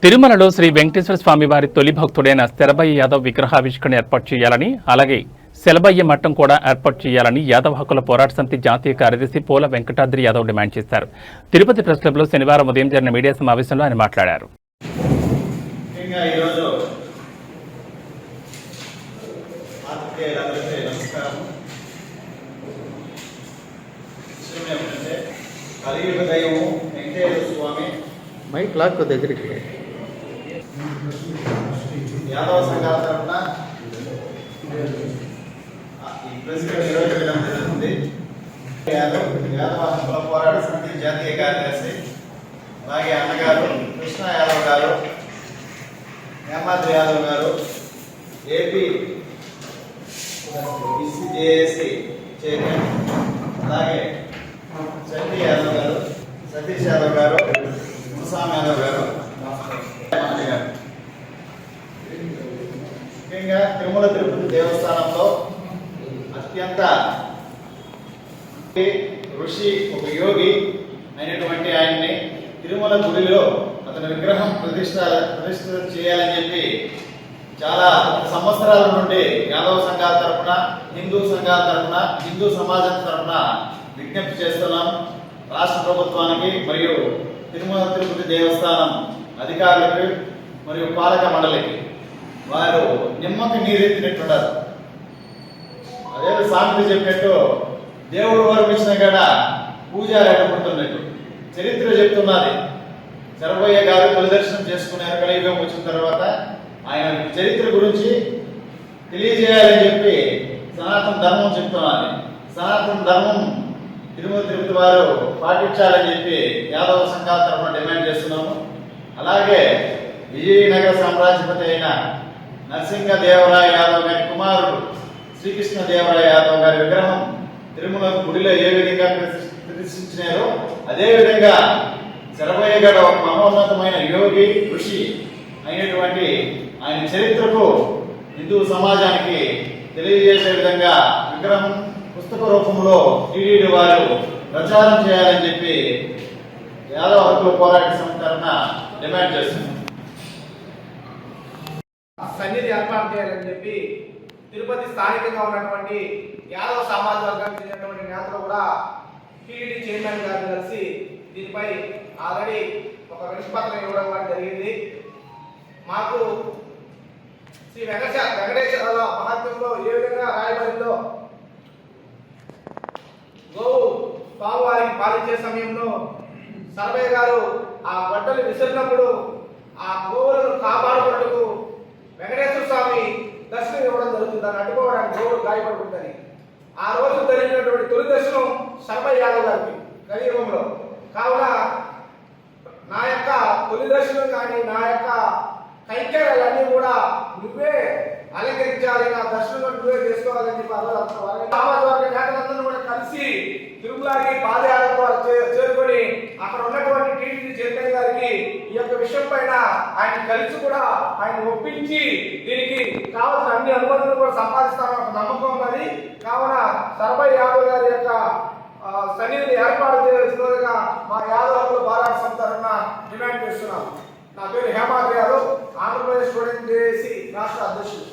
తిరుమలలో శ్రీ వెంకటేశ్వర స్వామి వారి తొలి భక్తుడైన శరభయ్య యాదవ్ విగ్రహావిష్కరణ ఏర్పాటు చేయాలని, అలాగే శలభయ్య మట్టం కూడా ఏర్పాటు చేయాలని యాదవ్ హక్కుల పోరాట సమితి జాతీయ కార్యదర్శి పోల వెంకటాద్రి యాదవ్ డిమాండ్ చేశారు. తిరుపతి ప్రెస్ క్లబ్లో శనివారం ఉదయం జరిగిన మీడియా సమావేశంలో ఆయన మాట్లాడారు. మైక్ లాక్ దగ్గరికి యాదవ సంఘాల తరఫున ఈ ప్రెసిడెంట్ నిర్వహించడం జరుగుతుంది. యాదవ హక్కుల పోరాట సమితి జాతీయ కార్యదర్శి, అలాగే అన్నగారు కృష్ణ యాదవ్ గారు, హేమాద్రి యాదవ్ గారు, ఏపీ జేఏసీ చైర్మన్, అలాగే చండీ యాదవ్ గారు, సతీష్ యాదవ్ గారు, ముసాం యాదవ్ గారు, ముఖ్యంగా తిరుమల తిరుపతి దేవస్థానంలో అత్యంత ఋషి, ఒక యోగి అయినటువంటి ఆయన్ని తిరుమల గుడిలో అతని విగ్రహం ప్రతిష్ట చేయాలని చెప్పి చాలా సంవత్సరాల నుండి యాదవ సంఘాల తరఫున, హిందూ సంఘాల తరఫున, హిందూ సమాజం తరఫున విజ్ఞప్తి చేస్తున్నాం. రాష్ట్ర ప్రభుత్వానికి మరియు తిరుమల తిరుపతి దేవస్థానం అధికారులకు మరియు పాలక మండలికి వారు నిమ్మకి నీరెత్తినట్టున్నారు. అదే సామెత చెప్పినట్టు దేవుడు వర్మించిన గడ పూజారి అడ్డుకుంటున్నట్టు చరిత్ర చెప్తున్నది. శరభయ్య గారు తొలి దర్శనం చేసుకున్నారు. కలియుగం వచ్చిన తర్వాత ఆయన చరిత్ర గురించి తెలియజేయాలని చెప్పి సనాతన ధర్మం చెప్తున్నది. సనాతన ధర్మం తిరుమల తిరుపతి వారు పాటించాలని చెప్పి యాదవ సంఘాల తరఫున డిమాండ్ చేస్తున్నాము. అలాగే విజయనగర సామ్రాజ్యపతి అయిన నరసింహదేవరాయ యాదవ్ గారి కుమారుడు శ్రీకృష్ణదేవరాయ యాదవ్ గారి విగ్రహం తిరుమల గుడిలో ఏ విధంగా ప్రతిష్ఠించినారో అదేవిధంగా శరభయ్య గారు ఒక మహోన్నతమైన యోగి, ఋషి అయినటువంటి ఆయన చరిత్రకు హిందూ సమాజానికి తెలియజేసే విధంగా విగ్రహం పుస్తక రూపంలో టీడీడీ వారు ప్రచారం చేయాలని చెప్పి యాదవ హక్కుల పోరాట సమితి తరఫున డిమాండ్ చేస్తున్నారు. సన్నిధి ఏర్పాటు చేయాలని చెప్పి తిరుపతి స్థానికంగా ఉన్నటువంటి యాదవ సమాజ వర్గానికి చెందినటువంటి నేతలు కూడా టీడీడీ చైర్మన్ గారిని కలిసి దీనిపై ఆల్రెడీ ఒక వినతిపత్రం ఇవ్వడం కూడా జరిగింది. మాకు శ్రీ వెంకటేశ్వర మహాత్మ్యంలో ఏ విధంగా రాయబడిందో, గోవు స్వామివారికి పాలించే సమయంలో శరభయ్య గారు ఆ గొడ్డలు విసిరినప్పుడు ఆ గోవులను కాపాడుకున్నట్టుకు వెంకటేశ్వర స్వామి దర్శనం ఇవ్వడం జరుగుతుంది. దాన్ని అడ్డుకోవడానికి గోవులు గాయపడుతుందని ఆ రోజు జరిగినటువంటి తొలి దర్శనం శరభయ్య యాదవ్ గారికి కలియుగంలో. కావున నా యొక్క తొలి దర్శనం కానీ నా యొక్క కైంకర్యాలన్నీ కూడా నువ్వే అలంకరించాలి, నా దర్శనం నువ్వే చేసుకోవాలని చెప్పి సమాజ వర్గ నేతలందరూ కూడా కలిసి తిరుమలకి పాదయాత్ర చేరుకొని అక్కడ ఉన్నటువంటి టీడీపీ చైర్మన్ గారికి ఈ యొక్క విషయం పైన ఆయన కలిసి కూడా ఆయన ఒప్పించి దీనికి కావాల్సిన అన్ని అనుమతులు కూడా సంపాదిస్తామని ఒక నమ్మకం ఉన్నది. కావున శరభయ్య యాదవ్ గారి యొక్క సన్నిధిని ఏర్పాటు చేసినదిగా మా యాదవ్ హక్కుల పోరాట సమితి తరఫున డిమాండ్ చేస్తున్నాం. నా పేరు హేమాద్రి యాదవ్, ఆంధ్రప్రదేశ్ స్టూడెంట్ జేఏసీ రాష్ట్ర అధ్యక్షుడు.